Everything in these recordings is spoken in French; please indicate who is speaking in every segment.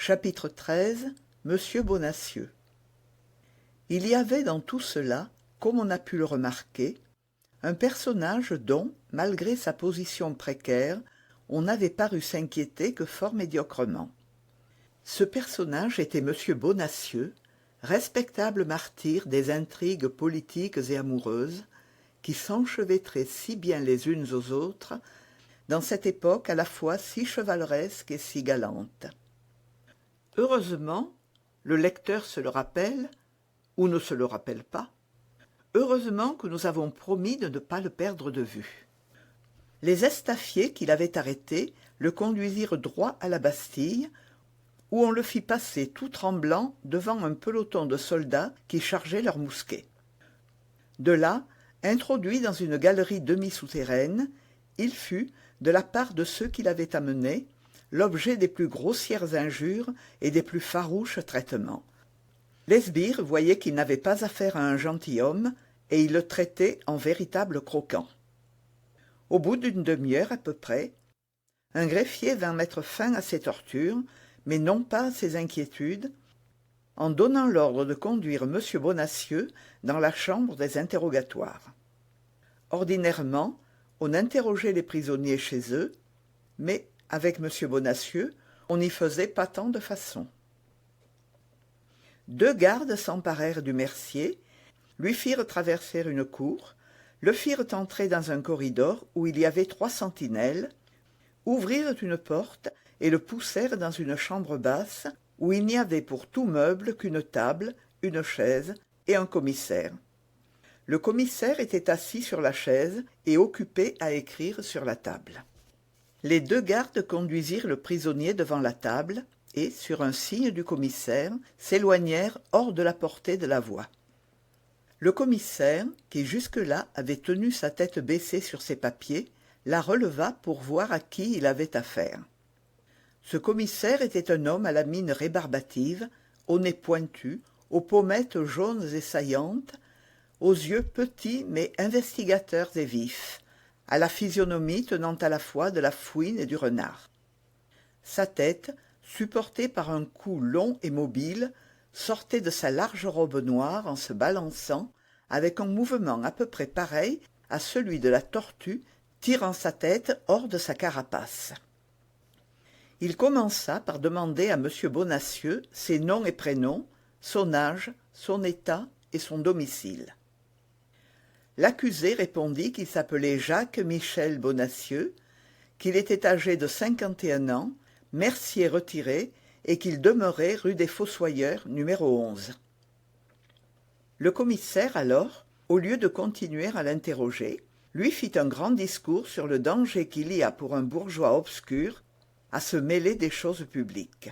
Speaker 1: Chapitre XIII. Monsieur Bonacieux. Il y avait dans tout cela, comme on a pu le remarquer, un personnage dont, malgré sa position précaire, on n'avait paru s'inquiéter que fort médiocrement. Ce personnage était Monsieur Bonacieux, respectable martyr des intrigues politiques et amoureuses, qui s'enchevêtraient si bien les unes aux autres, dans cette époque à la fois si chevaleresque et si galante. Heureusement, le lecteur se le rappelle, ou ne se le rappelle pas, heureusement que nous avons promis de ne pas le perdre de vue. Les estafiers qui l'avaient arrêté le conduisirent droit à la Bastille, où on le fit passer tout tremblant devant un peloton de soldats qui chargeaient leurs mousquets. De là, introduit dans une galerie demi-souterraine, il fut, de la part de ceux qui l'avaient amené, l'objet des plus grossières injures et des plus farouches traitements. Les sbires voyaient qu'il n'avait pas affaire à un gentilhomme, et ils le traitaient en véritable croquant. Au bout d'une demi-heure à peu près, un greffier vint mettre fin à ses tortures, mais non pas à ses inquiétudes, en donnant l'ordre de conduire M. Bonacieux dans la chambre des interrogatoires. Ordinairement, on interrogeait les prisonniers chez eux, mais avec M. Bonacieux, on n'y faisait pas tant de façon. 2 gardes s'emparèrent du mercier, lui firent traverser une cour, le firent entrer dans un corridor où il y avait 3 sentinelles, ouvrirent une porte et le poussèrent dans une chambre basse où il n'y avait pour tout meuble qu'une table, une chaise et un commissaire. Le commissaire était assis sur la chaise et occupé à écrire sur la table. Les 2 gardes conduisirent le prisonnier devant la table et, sur un signe du commissaire, s'éloignèrent hors de la portée de la voix. Le commissaire, qui jusque-là avait tenu sa tête baissée sur ses papiers, la releva pour voir à qui il avait affaire. Ce commissaire était un homme à la mine rébarbative, au nez pointu, aux pommettes jaunes et saillantes, aux yeux petits mais investigateurs et vifs, à la physionomie tenant à la fois de la fouine et du renard. Sa tête, supportée par un cou long et mobile, sortait de sa large robe noire en se balançant, avec un mouvement à peu près pareil à celui de la tortue tirant sa tête hors de sa carapace. Il commença par demander à M. Bonacieux ses noms et prénoms, son âge, son état et son domicile. L'accusé répondit qu'il s'appelait Jacques-Michel Bonacieux, qu'il était âgé de 51 ans, mercier retiré, et qu'il demeurait rue des Fossoyeurs, numéro 11. Le commissaire, alors, au lieu de continuer à l'interroger, lui fit un grand discours sur le danger qu'il y a pour un bourgeois obscur à se mêler des choses publiques.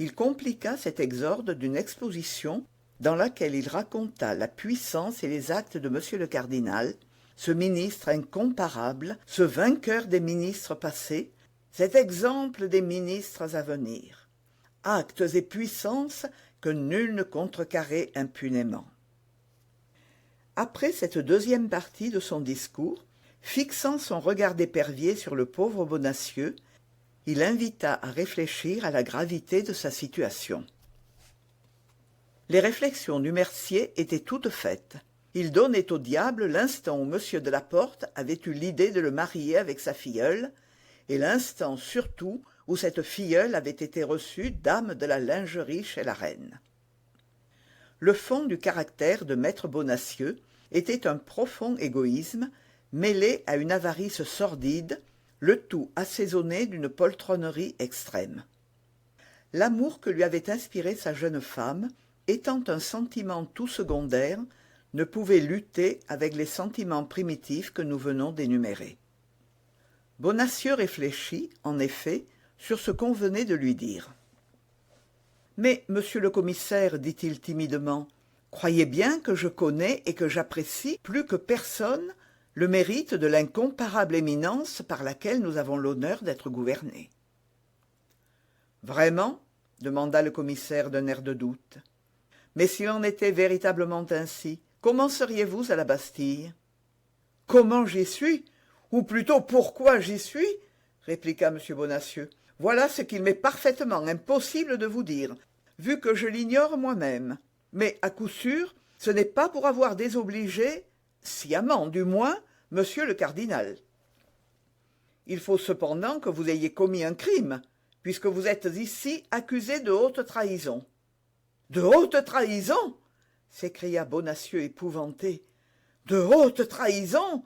Speaker 1: Il compliqua cet exorde d'une exposition dans laquelle il raconta la puissance et les actes de M. le cardinal, ce ministre incomparable, ce vainqueur des ministres passés, cet exemple des ministres à venir. Actes et puissances que nul ne contrecarrait impunément. Après cette deuxième partie de son discours, fixant son regard d'épervier sur le pauvre Bonacieux, il invita à réfléchir à la gravité de sa situation. Les réflexions du mercier étaient toutes faites. Il donnait au diable l'instant où M. de la Porte avait eu l'idée de le marier avec sa filleule, et l'instant surtout où cette filleule avait été reçue dame de la lingerie chez la reine. Le fond du caractère de maître Bonacieux était un profond égoïsme, mêlé à une avarice sordide, le tout assaisonné d'une poltronnerie extrême. L'amour que lui avait inspiré sa jeune femme, étant un sentiment tout secondaire, ne pouvait lutter avec les sentiments primitifs que nous venons d'énumérer. Bonacieux réfléchit, en effet, sur ce qu'on venait de lui dire. « Mais, monsieur le commissaire, dit-il timidement, croyez bien que je connais et que j'apprécie plus que personne le mérite de l'incomparable éminence par laquelle nous avons l'honneur d'être gouvernés. »« Vraiment ?» demanda le commissaire d'un air de doute. « Mais s'il en était véritablement ainsi, comment seriez-vous à la Bastille ?»« Comment j'y suis ? Ou plutôt pourquoi j'y suis ?» répliqua M. Bonacieux. Voilà ce qu'il m'est parfaitement impossible de vous dire, vu que je l'ignore moi-même. Mais à coup sûr, ce n'est pas pour avoir désobligé, sciemment du moins, monsieur le cardinal. Il faut cependant que vous ayez commis un crime, puisque vous êtes ici accusé de haute trahison. De haute trahison s'écria Bonacieux épouvanté. De haute trahison?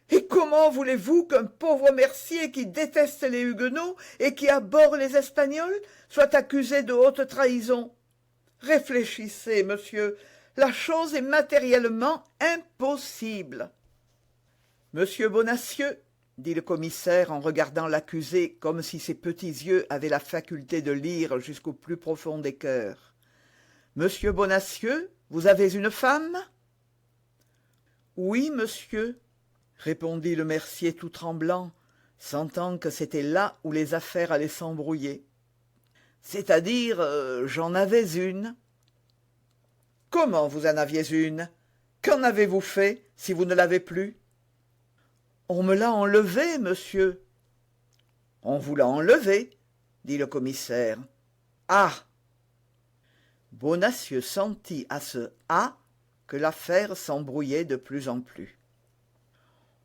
Speaker 1: Et comment voulez-vous qu'un pauvre mercier qui déteste les Huguenots et qui abhorre les Espagnols soit accusé de haute trahison? Réfléchissez, monsieur, la chose est matériellement impossible. Monsieur Bonacieux, dit le commissaire en regardant l'accusé comme si ses petits yeux avaient la faculté de lire jusqu'au plus profond des cœurs. Monsieur Bonacieux, vous avez une femme? Oui, monsieur, répondit le mercier tout tremblant, sentant que c'était là où les affaires allaient s'embrouiller. C'est-à-dire, j'en avais une. Comment vous en aviez une? Qu'en avez-vous fait, si vous ne l'avez plus? On me l'a enlevée, monsieur. On vous l'a enlevée, dit le commissaire. Ah! Bonacieux sentit à ce « ah » que l'affaire s'embrouillait de plus en plus.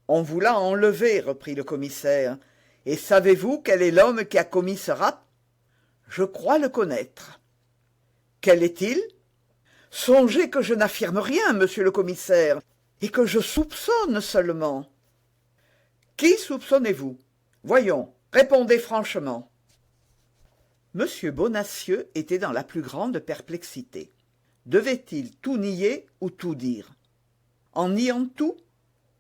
Speaker 1: On vous l'a enlevée, reprit le commissaire. Et savez-vous quel est l'homme qui a commis ce rapt? Je crois le connaître. Quel est-il? Songez que je n'affirme rien, monsieur le commissaire, et que je soupçonne seulement. Qui soupçonnez-vous? Voyons, répondez franchement. Monsieur Bonacieux était dans la plus grande perplexité. Devait-il tout nier ou tout dire? En niant tout,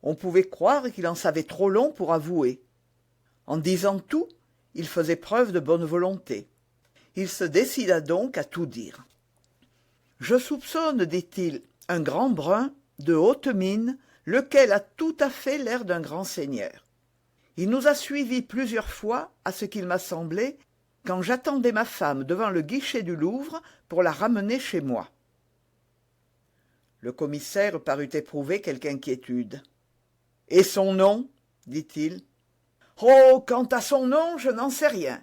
Speaker 1: on pouvait croire qu'il en savait trop long pour avouer. En disant tout, il faisait preuve de bonne volonté. Il se décida donc à tout dire. « Je soupçonne, dit-il, un grand brun, de haute mine, lequel a tout à fait l'air d'un grand seigneur. Il nous a suivis plusieurs fois, à ce qu'il m'a semblé, quand j'attendais ma femme devant le guichet du Louvre pour la ramener chez moi. » Le commissaire parut éprouver quelque inquiétude. « Et son nom ?» dit-il. « Oh, quant à son nom, je n'en sais rien.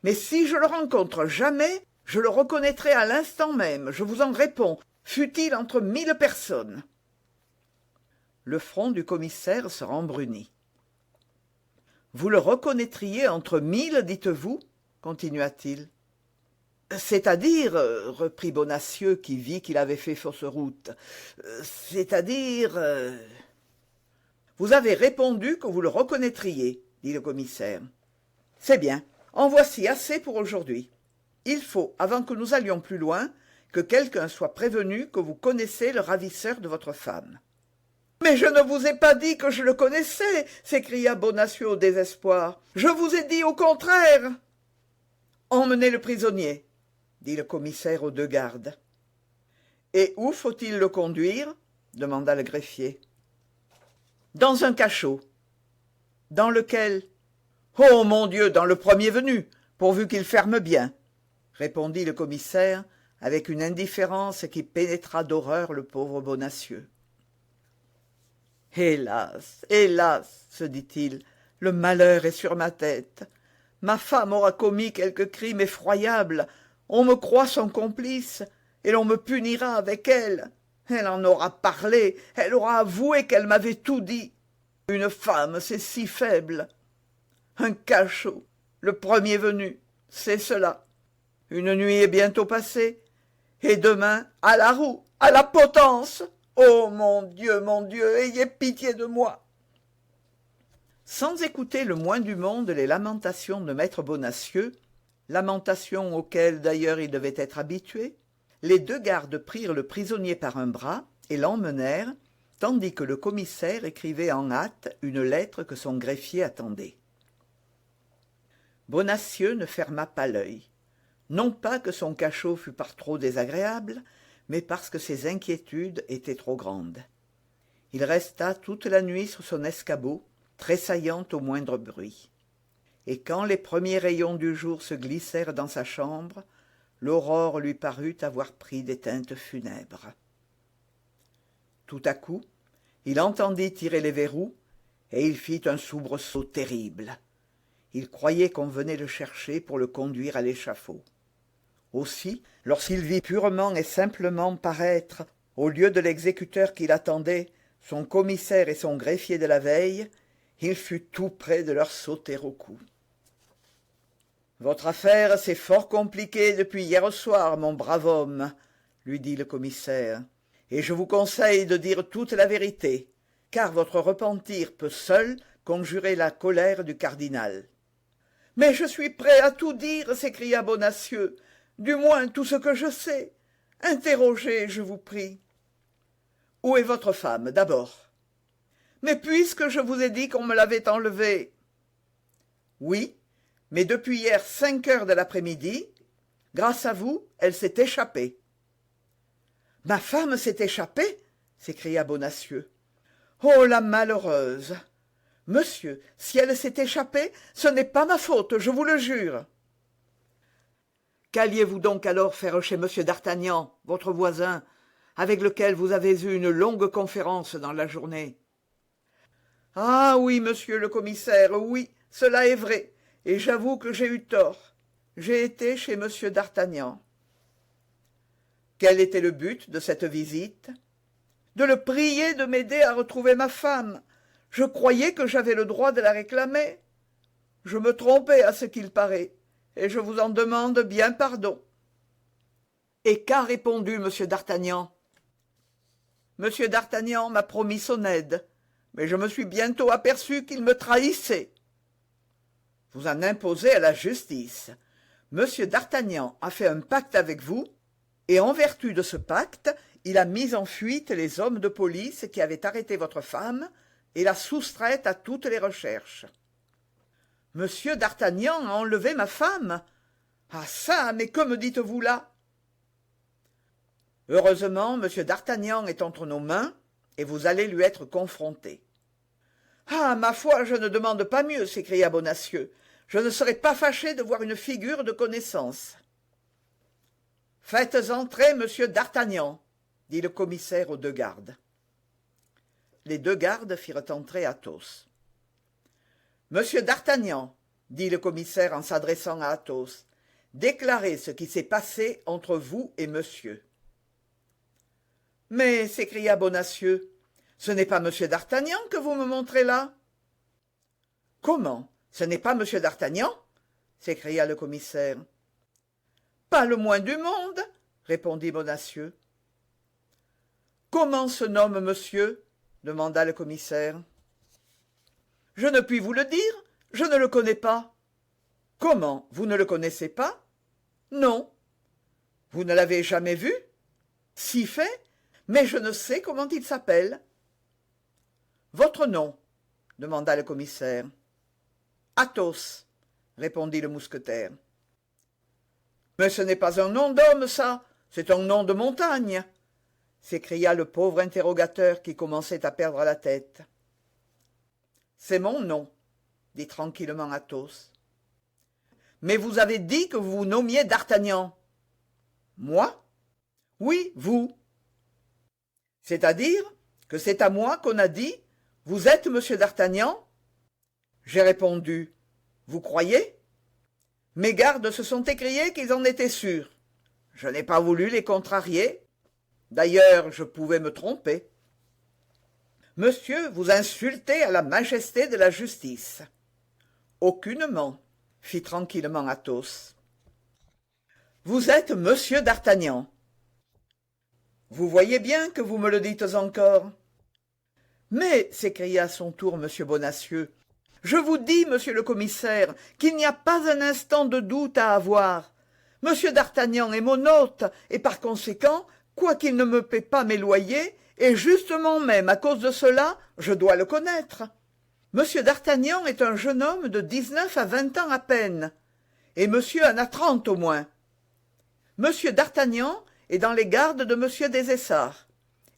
Speaker 1: Mais si je le rencontre jamais, je le reconnaîtrai à l'instant même, je vous en réponds, fût-il entre 1000 personnes. » Le front du commissaire se rembrunit. « Vous le reconnaîtriez entre 1000, dites-vous » continua-t-il. « C'est-à-dire, reprit Bonacieux, qui vit qu'il avait fait fausse route, c'est-à-dire... Vous avez répondu que vous le reconnaîtriez, dit le commissaire. C'est bien, en voici assez pour aujourd'hui. Il faut, avant que nous allions plus loin, que quelqu'un soit prévenu que vous connaissez le ravisseur de votre femme. « Mais je ne vous ai pas dit que je le connaissais !» s'écria Bonacieux au désespoir. « Je vous ai dit au contraire !»« Emmenez le prisonnier !» dit le commissaire aux deux gardes. « Et où faut-il le conduire ?» demanda le greffier. « Dans un cachot. »« Dans lequel ?»« Oh, mon Dieu, dans le premier venu, pourvu qu'il ferme bien !» répondit le commissaire avec une indifférence qui pénétra d'horreur le pauvre Bonacieux. « Hélas, hélas, se dit-il, le malheur est sur ma tête. Ma femme aura commis quelque crime effroyable, on me croit son complice, et l'on me punira avec elle. Elle en aura parlé, elle aura avoué qu'elle m'avait tout dit. Une femme, c'est si faible. Un cachot, le premier venu, c'est cela. Une nuit est bientôt passée, et demain, à la roue, à la potence. Oh, mon Dieu, ayez pitié de moi. » Sans écouter le moins du monde les lamentations de maître Bonacieux, lamentations auxquelles d'ailleurs il devait être habitué, les deux gardes prirent le prisonnier par un bras et l'emmenèrent, tandis que le commissaire écrivait en hâte une lettre que son greffier attendait. Bonacieux ne ferma pas l'œil, non pas que son cachot fût par trop désagréable, mais parce que ses inquiétudes étaient trop grandes. Il resta toute la nuit sur son escabeau, tressaillant au moindre bruit. Et quand les premiers rayons du jour se glissèrent dans sa chambre, l'aurore lui parut avoir pris des teintes funèbres. Tout à coup, il entendit tirer les verrous, et il fit un soubresaut terrible. Il croyait qu'on venait le chercher pour le conduire à l'échafaud. Aussi, lorsqu'il vit purement et simplement paraître, au lieu de l'exécuteur qui l'attendait, son commissaire et son greffier de la veille, il fut tout près de leur sauter au cou. « Votre affaire s'est fort compliquée depuis hier soir, mon brave homme, » lui dit le commissaire, « et je vous conseille de dire toute la vérité, car votre repentir peut seul conjurer la colère du cardinal. »« Mais je suis prêt à tout dire, » s'écria Bonacieux, « du moins tout ce que je sais. Interrogez, je vous prie. »« Où est votre femme, d'abord ?»« Mais puisque je vous ai dit qu'on me l'avait enlevée. »« Oui, mais depuis hier 5 heures de l'après-midi, grâce à vous, elle s'est échappée. »« Ma femme s'est échappée ?» s'écria Bonacieux. « Oh, la malheureuse ! Monsieur, si elle s'est échappée, ce n'est pas ma faute, je vous le jure. »« Qu'alliez-vous donc alors faire chez monsieur d'Artagnan, votre voisin, avec lequel vous avez eu une longue conférence dans la journée ?»« Ah oui, monsieur le commissaire, oui, cela est vrai, et j'avoue que j'ai eu tort. J'ai été chez monsieur d'Artagnan. » « Quel était le but de cette visite ?»« De le prier de m'aider à retrouver ma femme. Je croyais que j'avais le droit de la réclamer. Je me trompais à ce qu'il paraît, et je vous en demande bien pardon. » « Et qu'a répondu monsieur d'Artagnan ?»« Monsieur d'Artagnan m'a promis son aide, mais je me suis bientôt aperçu qu'il me trahissait. » « Vous en imposez à la justice. Monsieur d'Artagnan a fait un pacte avec vous, et en vertu de ce pacte, il a mis en fuite les hommes de police qui avaient arrêté votre femme et l'a soustraite à toutes les recherches. »« Monsieur d'Artagnan a enlevé ma femme ? Ah ça, mais que me dites-vous là ?»« Heureusement, monsieur d'Artagnan est entre nos mains, et vous allez lui être confronté. »« Ah, ma foi, je ne demande pas mieux, » s'écria Bonacieux. « Je ne serais pas fâché de voir une figure de connaissance. »« Faites entrer monsieur d'Artagnan, » dit le commissaire aux 2 gardes. Les 2 gardes firent entrer Athos. « Monsieur d'Artagnan, » dit le commissaire en s'adressant à Athos, « déclarez ce qui s'est passé entre vous et monsieur. »« Mais, » s'écria Bonacieux, « ce n'est pas monsieur d'Artagnan que vous me montrez là ?»« Comment, ce n'est pas monsieur d'Artagnan ?» s'écria le commissaire. « Pas le moins du monde, » répondit Bonacieux. « Comment se nomme monsieur ?» demanda le commissaire. « Je ne puis vous le dire, je ne le connais pas. »« Comment, vous ne le connaissez pas ?»« Non. »« Vous ne l'avez jamais vu ?»« Si fait, mais je ne sais comment il s'appelle. »« Votre nom ?» demanda le commissaire. « Athos, » répondit le mousquetaire. « Mais ce n'est pas un nom d'homme, ça, c'est un nom de montagne !» s'écria le pauvre interrogateur qui commençait à perdre la tête. « C'est mon nom, » dit tranquillement Athos. « Mais vous avez dit que vous vous nommiez d'Artagnan. »« Moi ? » ?»« Oui, vous. »« C'est-à-dire que c'est à moi qu'on a dit « Vous êtes monsieur d'Artagnan ?» J'ai répondu « Vous croyez ?» Mes gardes se sont écriés qu'ils en étaient sûrs. Je n'ai pas voulu les contrarier. D'ailleurs, je pouvais me tromper. « Monsieur, vous insultez à la majesté de la justice. »« Aucunement, » fit tranquillement Athos. « Vous êtes monsieur d'Artagnan. »« Vous voyez bien que vous me le dites encore. »« Mais, » s'écria à son tour monsieur Bonacieux, « je vous dis, monsieur le commissaire, qu'il n'y a pas un instant de doute à avoir. Monsieur d'Artagnan est mon hôte, et par conséquent, quoiqu'il ne me paie pas mes loyers, et justement même à cause de cela, je dois le connaître. Monsieur d'Artagnan est un jeune homme de 19 à 20 ans à peine, et monsieur en a 30 au moins. Monsieur d'Artagnan est dans les gardes de monsieur des Essarts,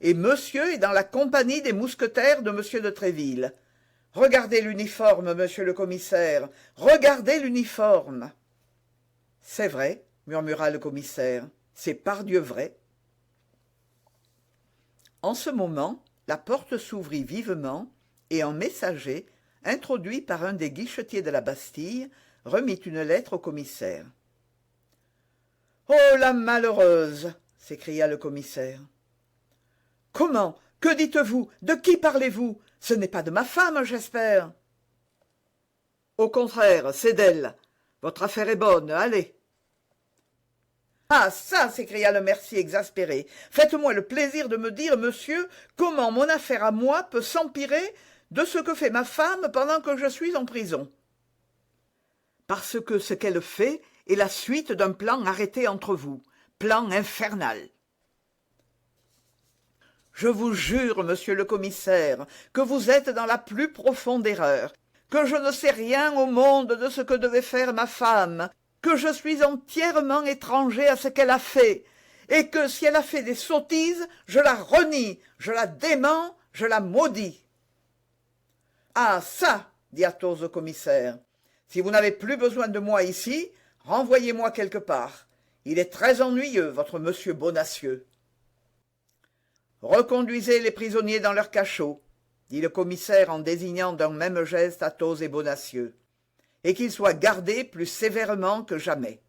Speaker 1: et monsieur est dans la compagnie des mousquetaires de monsieur de Tréville. Regardez l'uniforme, monsieur le commissaire, regardez l'uniforme. « C'est vrai, » murmura le commissaire, « c'est pardieu vrai. » En ce moment, la porte s'ouvrit vivement, et un messager, introduit par un des guichetiers de la Bastille, remit une lettre au commissaire. « Oh, la malheureuse !» s'écria le commissaire. « Comment? Que dites-vous? De qui parlez-vous? Ce n'est pas de ma femme, j'espère. » « Au contraire, c'est d'elle. Votre affaire est bonne, allez. » « Ah ça !» s'écria le mercier exaspéré. « Faites-moi le plaisir de me dire, monsieur, comment mon affaire à moi peut s'empirer de ce que fait ma femme pendant que je suis en prison. » « Parce que ce qu'elle fait est la suite d'un plan arrêté entre vous, plan infernal. » « Je vous jure, monsieur le commissaire, que vous êtes dans la plus profonde erreur, que je ne sais rien au monde de ce que devait faire ma femme, que je suis entièrement étranger à ce qu'elle a fait, et que si elle a fait des sottises, je la renie, je la dément, je la maudis. »« Ah ça !» dit Athos au commissaire. « Si vous n'avez plus besoin de moi ici, renvoyez-moi quelque part. Il est très ennuyeux, votre monsieur Bonacieux. »« Reconduisez les prisonniers dans leur cachot, » dit le commissaire en désignant d'un même geste Athos et Bonacieux, « et qu'ils soient gardés plus sévèrement que jamais. »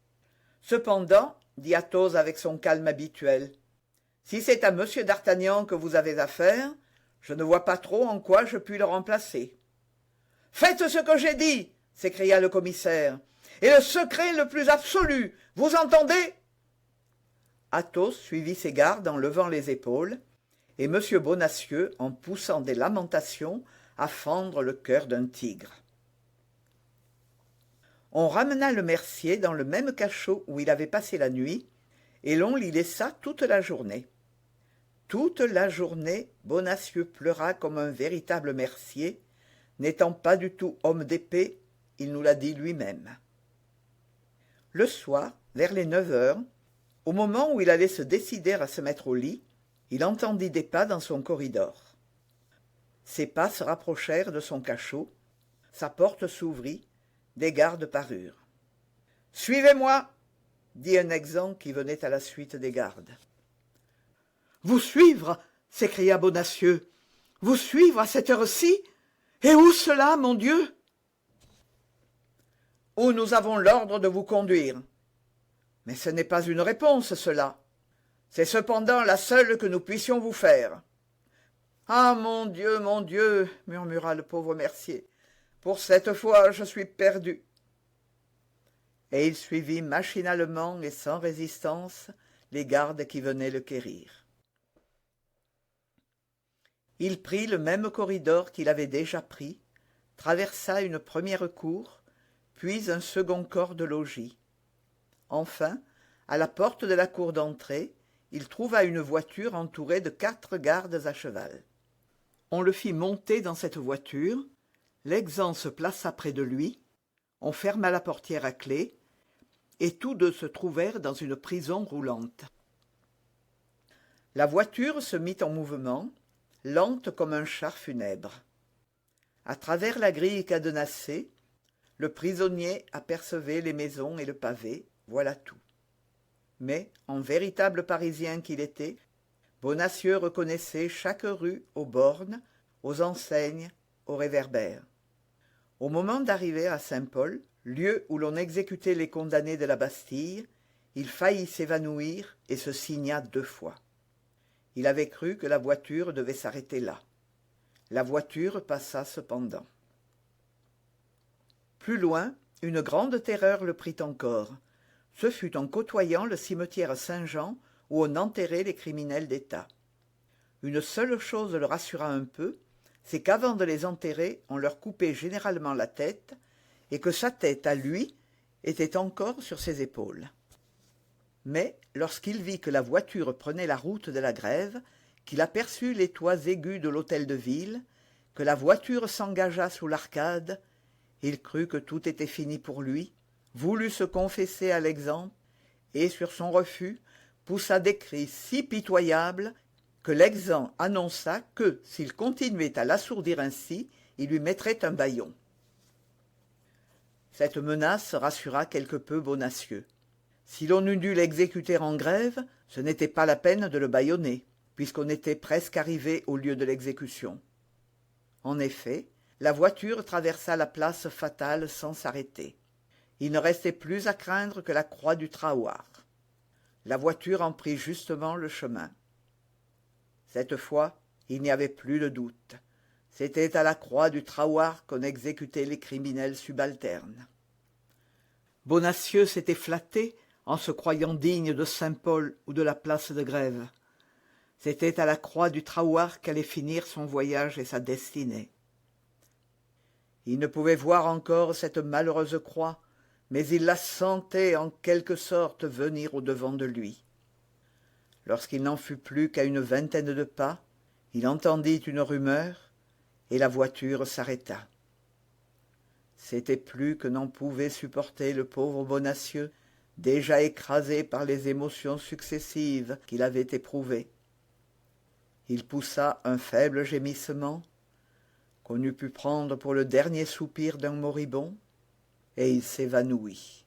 Speaker 1: « Cependant, dit Athos avec son calme habituel, si c'est à monsieur d'Artagnan que vous avez affaire, je ne vois pas trop en quoi je puis le remplacer. »« Faites ce que j'ai dit !» s'écria le commissaire, « et le secret le plus absolu, vous entendez ?» Athos suivit ses gardes en levant les épaules, et M. Bonacieux en poussant des lamentations à fendre le cœur d'un tigre. On ramena le mercier dans le même cachot où il avait passé la nuit, et l'on l'y laissa toute la journée. Toute la journée, Bonacieux pleura comme un véritable mercier, n'étant pas du tout homme d'épée, il nous l'a dit lui-même. Le soir, vers les 9 heures, au moment où il allait se décider à se mettre au lit, il entendit des pas dans son corridor. Ses pas se rapprochèrent de son cachot, sa porte s'ouvrit, des gardes parurent. « Suivez-moi » dit un exempt qui venait à la suite des gardes. « Vous suivre » s'écria Bonacieux. « Vous suivre à cette heure-ci? Et où cela, mon Dieu ?»« Où nous avons l'ordre de vous conduire. » « Mais ce n'est pas une réponse, cela. C'est cependant la seule que nous puissions vous faire. »« Ah, mon Dieu !» murmura le pauvre mercier. « Pour cette fois, je suis perdu. » Et il suivit machinalement et sans résistance les gardes qui venaient le quérir. Il prit le même corridor qu'il avait déjà pris, traversa une première cour, puis un second corps de logis. Enfin, à la porte de la cour d'entrée, il trouva une voiture entourée de 4 gardes à cheval. On le fit monter dans cette voiture, l'exempt se plaça près de lui, on ferma la portière à clef, et tous deux se trouvèrent dans une prison roulante. La voiture se mit en mouvement, lente comme un char funèbre. À travers la grille cadenassée, le prisonnier apercevait les maisons et le pavé, voilà tout. Mais, en véritable Parisien qu'il était, Bonacieux reconnaissait chaque rue aux bornes, aux enseignes, aux réverbères. Au moment d'arriver à Saint-Paul, lieu où l'on exécutait les condamnés de la Bastille, il faillit s'évanouir et se signa 2 fois. Il avait cru que la voiture devait s'arrêter là. La voiture passa cependant. Plus loin, une grande terreur le prit encore. Ce fut en côtoyant le cimetière Saint-Jean où on enterrait les criminels d'État. Une seule chose le rassura un peu, c'est qu'avant de les enterrer, on leur coupait généralement la tête, et que sa tête, à lui, était encore sur ses épaules. Mais, lorsqu'il vit que la voiture prenait la route de la Grève, qu'il aperçut les toits aigus de l'hôtel de ville, que la voiture s'engagea sous l'arcade, il crut que tout était fini pour lui, voulut se confesser à l'exempt, et, sur son refus, poussa des cris si pitoyables que l'exempt annonça que, s'il continuait à l'assourdir ainsi, il lui mettrait un bâillon. Cette menace rassura quelque peu Bonacieux. Si l'on eût dû l'exécuter en grève, ce n'était pas la peine de le bâillonner, puisqu'on était presque arrivé au lieu de l'exécution. En effet, la voiture traversa la place fatale sans s'arrêter. Il ne restait plus à craindre que la croix du Trahoir. La voiture en prit justement le chemin. Cette fois, il n'y avait plus de doute. C'était à la croix du Trahoir qu'on exécutait les criminels subalternes. Bonacieux s'était flatté en se croyant digne de Saint-Paul ou de la place de Grève. C'était à la croix du Trahoir qu'allait finir son voyage et sa destinée. Il ne pouvait voir encore cette malheureuse croix, mais il la sentait en quelque sorte venir au-devant de lui. Lorsqu'il n'en fut plus qu'à une vingtaine de pas, il entendit une rumeur, et la voiture s'arrêta. C'était plus que n'en pouvait supporter le pauvre Bonacieux, déjà écrasé par les émotions successives qu'il avait éprouvées. Il poussa un faible gémissement, qu'on eût pu prendre pour le dernier soupir d'un moribond, et il s'évanouit.